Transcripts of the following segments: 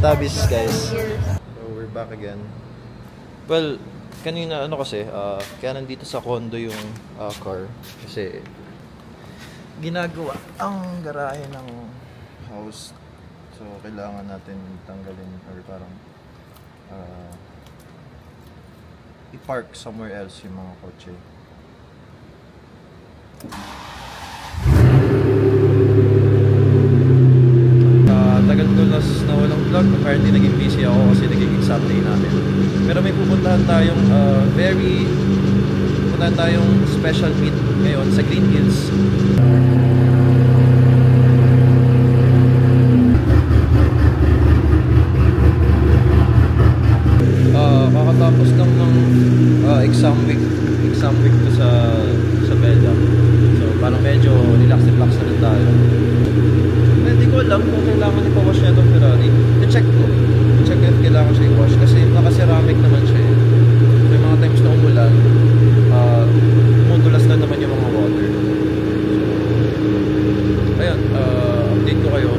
Teletubbies, guys. So, we're back again. Well, kanina kasi, kaya nandito sa condo yung car. Kasi, ginagawa ang garahe ng house. So, kailangan natin tanggalin or parang i-park somewhere else yung mga kotse. Tagal ko na walang vlog. Apparently naging busy ako kasi naging exam day namin. Pero may pupuntahan tayong special meet ngayon sa Green Hills. Kakatapos lang ng exam week ko sa Bella. So parang medyo relax na rin tayo. Hindi ko alam kung kailangan ipawash niya itong Ferrari. I-check ko if kailangan siya i-wash kasi naka-ceramic naman siya eh. May mga times na umulan, tumutulas na naman yung mga water. So ayun, update ko kayo.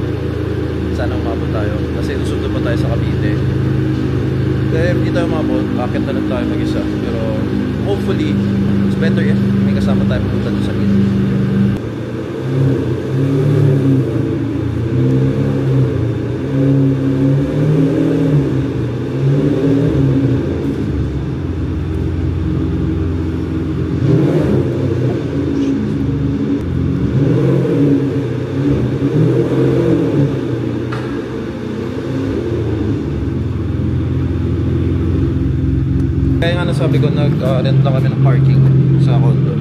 Sana umabot tayo kasi susunod pa tayo sa Cavite. Kaya hindi tayo umabot, bakit na lang tayo mag-isa. Pero hopefully it's better if may kasama tayo pupunta doon sa meet. Kaya nga nasabi ko, nag-rent na kami ng parking sa condo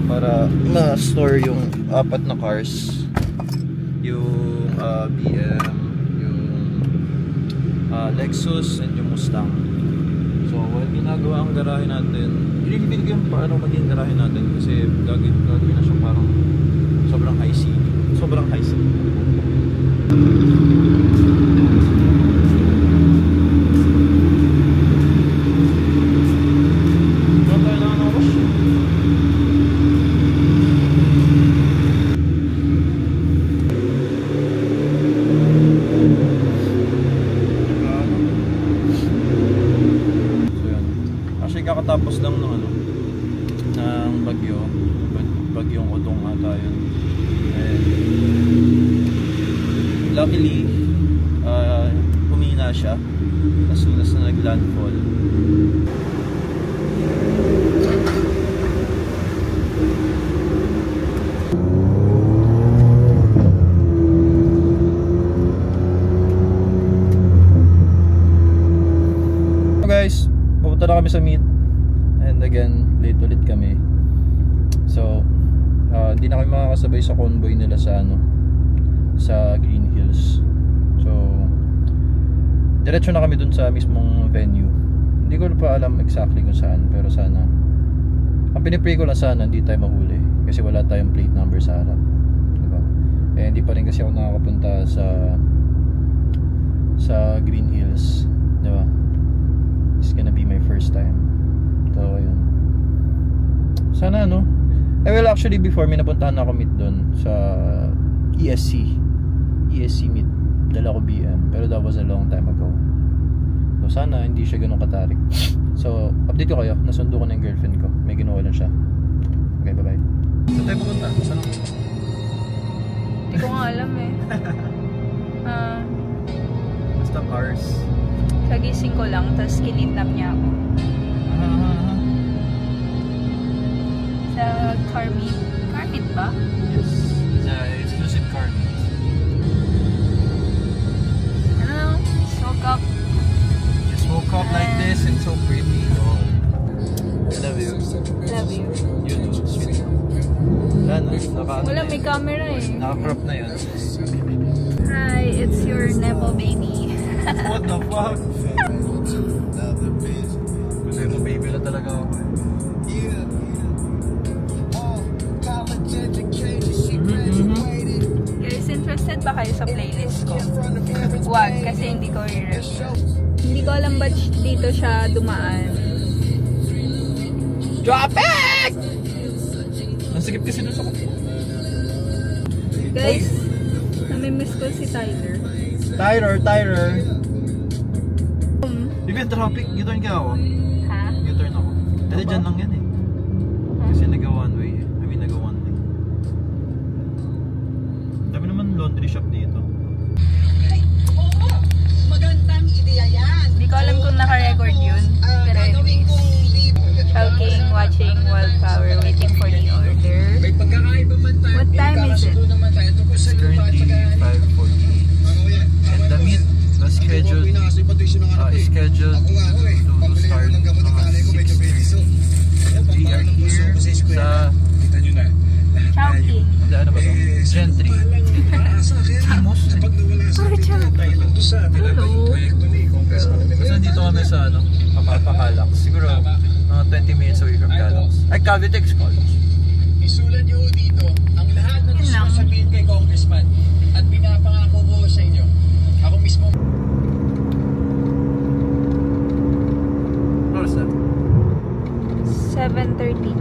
para ma-store yung 4 na cars, yung BM, yung Lexus, and yung Mustang. So while ginagawa ang garahe natin, i-reveal ko yung paano maging garahe natin kasi gagawin na siyang parang sobrang high C. Kakatapos lang ng bagyong Odong ata yun. And luckily humina siya as soon as na nag-landfall. So guys, pupunta na kami sa meet. And again, late ulit kami. So, hindi na kami makakasabay sa convoy nila sa sa Green Hills. So, diretso na kami dun sa mismong venue. Hindi ko pa alam exactly kung saan, pero sana ang pinipray ko lang sana hindi tayo mahuli kasi wala tayong plate number sa harap, diba? Eh, hindi pa rin kasi ako nakakapunta sa Green Hills, diba? It's gonna be my first time. So, ayun. Sana well actually before may napuntahan ako meet doon sa ESC meet. Dala ko BM pero that was a long time ago. So sana hindi siya ganun katarik. So update ko kayo. Nasundo ko na yung girlfriend ko. May ginawa lang siya. Okay, bye bye. Saan tayo pupunta? Saan? Hindi ko nga alam eh. Basta cars. Kagising ko lang tapos kinidnap niya ako. Sa car meet. Car meet ba? Yes. It's an exclusive car meet. Ano? Just woke up. Just woke up like this and so pretty. Oh. I love you. Love you. You too. Sweet. Wala, may camera eh. Naka-crop na yun. Hi, it's your Nepo baby. What the fuck? Nepo baby na talaga ako. Guys, interested ba kayo sa playlist ko? Wag, kasi hindi ko i-review. Hindi ko alam ba't dito siya dumaan. Drop it! Ang sikip kasi doon sa kapit. Guys, namimiss ko si Tyler. Tyler. ba yung traffic? U-turn kaya ako? Ha? U-turn ako. Dali dyan lang yan eh. Kasi nag one way eh. I mean nag one way. Dami naman laundry shop dito. Magandang ideya yan. Hindi ko alam kung naka-record yun. Pero anyways. Choking, watching wildflower, waiting for the order. What time is it? It's currently 5:48. And the meet was scheduled to start mga 6:30. We are here sa Choking. ano ba to? Gentry. Timos? Hello. Kasi nandito kami sa ano, Calax. Siguro mga 20 minutes away from Calax. Ay, Cavitex Calax. Isulat niyo dito ang lahat ng gusto kong sabihin kay Congressman at pinapangako ko sa inyo. Ako mismo. What was that? 7:30.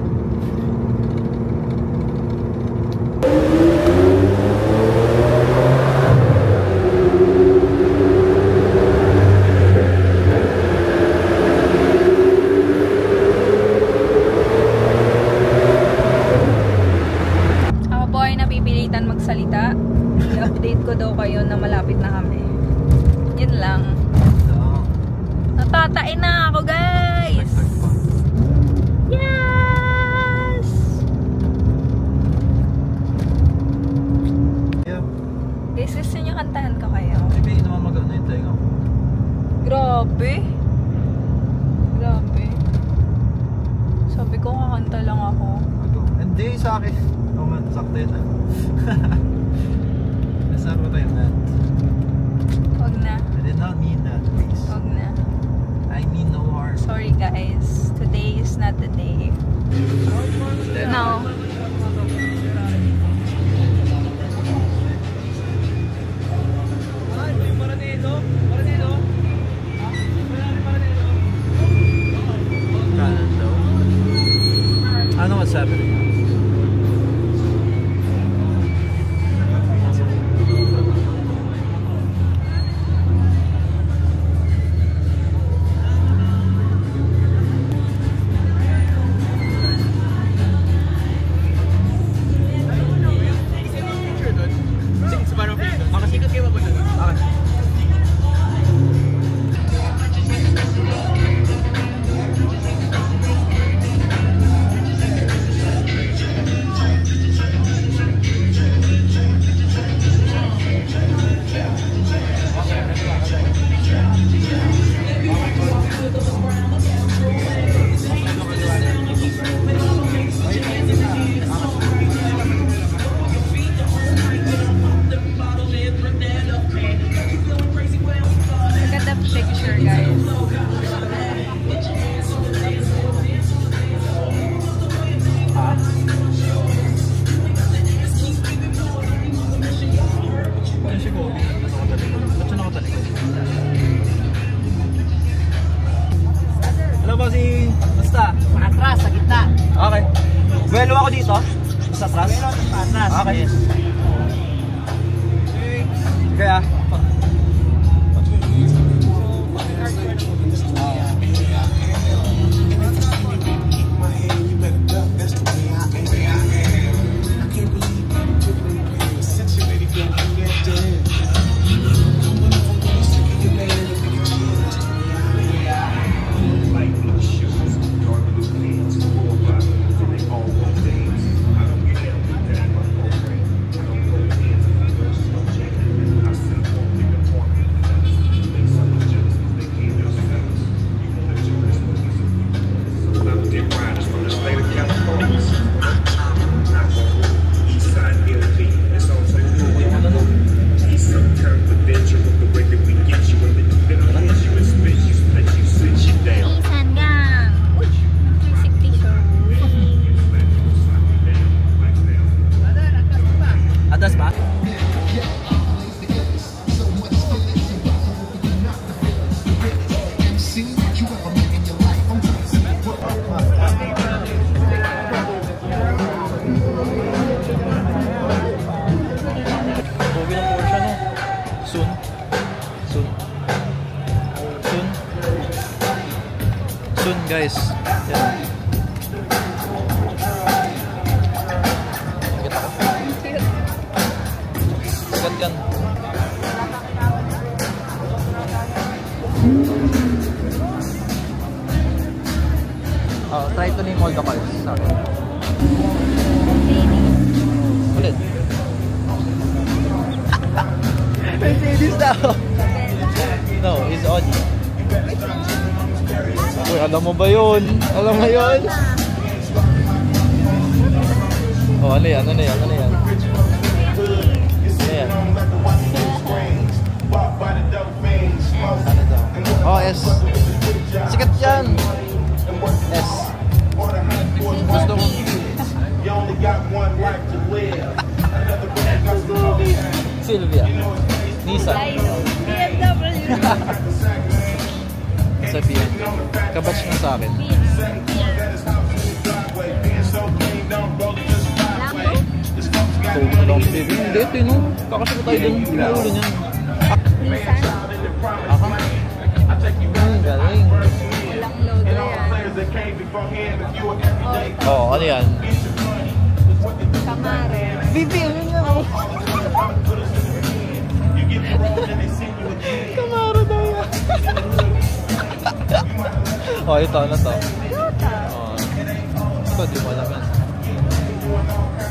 Ako po ay napipilitan magsalita. I-update ko daw kayo na malapit na kami. Yun lang. Natatain na ako, guys! Yes! Yeah. Guys, gusto nyo kantahan ko kayo? Maybe naman mag-ano yung tayo. Grabe. Grabe. Sabi ko, kakanta lang ako. Hindi, sa akin. Oo man, sakto yun. Nasa ko tayo na. Huwag na. I did not mean that, please. Huwag na. I mean no harm. Sorry, guys. Today is not the day. No. I don't know what's happening. Picture, guys. Hello po si... Basta? Atras sa gitna. Okay. Buwelo ako dito? Basta atras? Atras. Okay. Kaya? soon guys. Yan. Nakita ko. Sigat yan. Try to name all the cars sa akin. Ulit. Mercedes daw. No, it's Audi. Uy, alam mo ba yun? Alam mo yun? Oh, ano yan? Ano yan? Ano yan? Ano yan? Ano daw? Oh, S. Sikat yan! S. Gusto mo? Sylvia. Nissan. BMW. Sabihan. Kabatch na sa akin. Lambo? Hindi, ito yun. Kakasya tayo dun. Pinaulo niyan. Aha. Galing. Walang logo yan. Oo, ano yan? Camaro. Bibi, ano yan? Camaro daw yan. Oh, ito, ano to? Oh. Ito, di mo alam yan.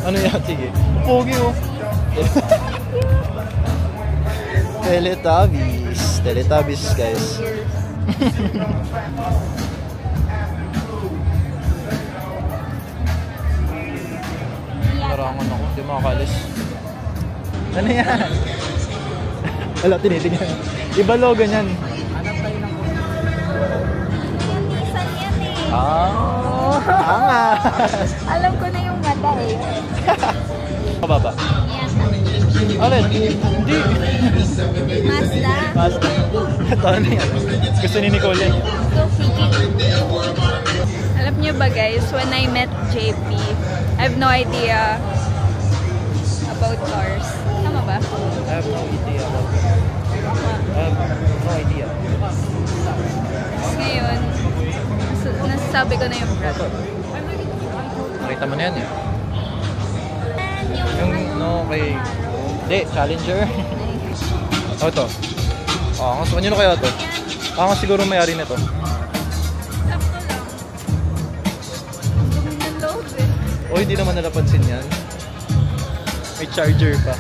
Ano yan? Sige. Pogi mo. Teletubbies. Teletubbies, guys. Narangan ako. Hindi makakalis. Ano yan? Wala, tinitingnan. Iba logo niyan. Nissan yan eh. Ah, angas. Alam ko na yung mata eh. Kababa. Yan. Alin? Hindi. Mazda. Basta. Ito, ano yan? Gusto ni Nicole yan. Alam niyo ba guys, when I met JP, I have no idea about cars. Tama ba? I have no idea about it. I have no idea. Tapos ngayon, nasasabi ko na yung brand. Nakita mo na yan eh. Yung no kay... Hindi, Challenger. Oh, ito. Oh, angas. Ano kaya ito? Angas siguro may-ari nito. Sakto lang. Dumi ng loob eh. O, hindi naman nalapansin yan. May charger pa.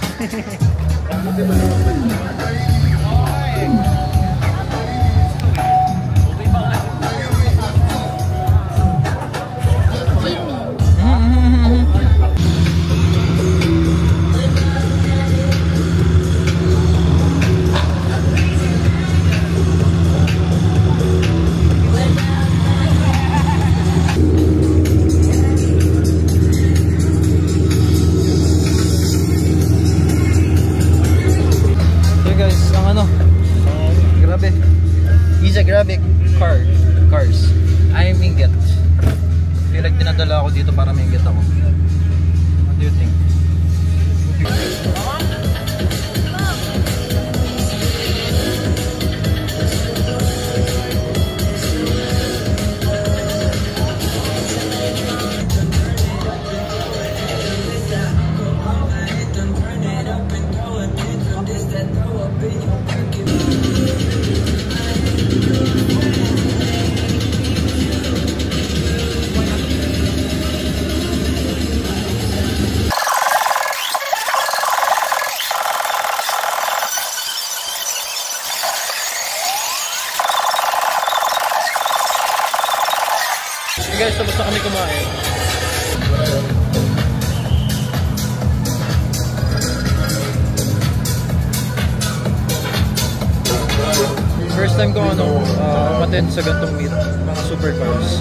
Grabe, cars. I'm inggit. Feel like dinadala ako dito para mainggit ako. What do you think? Guys, tapos na kami kumain. First time ko umattend sa gantong meet, mga supercars.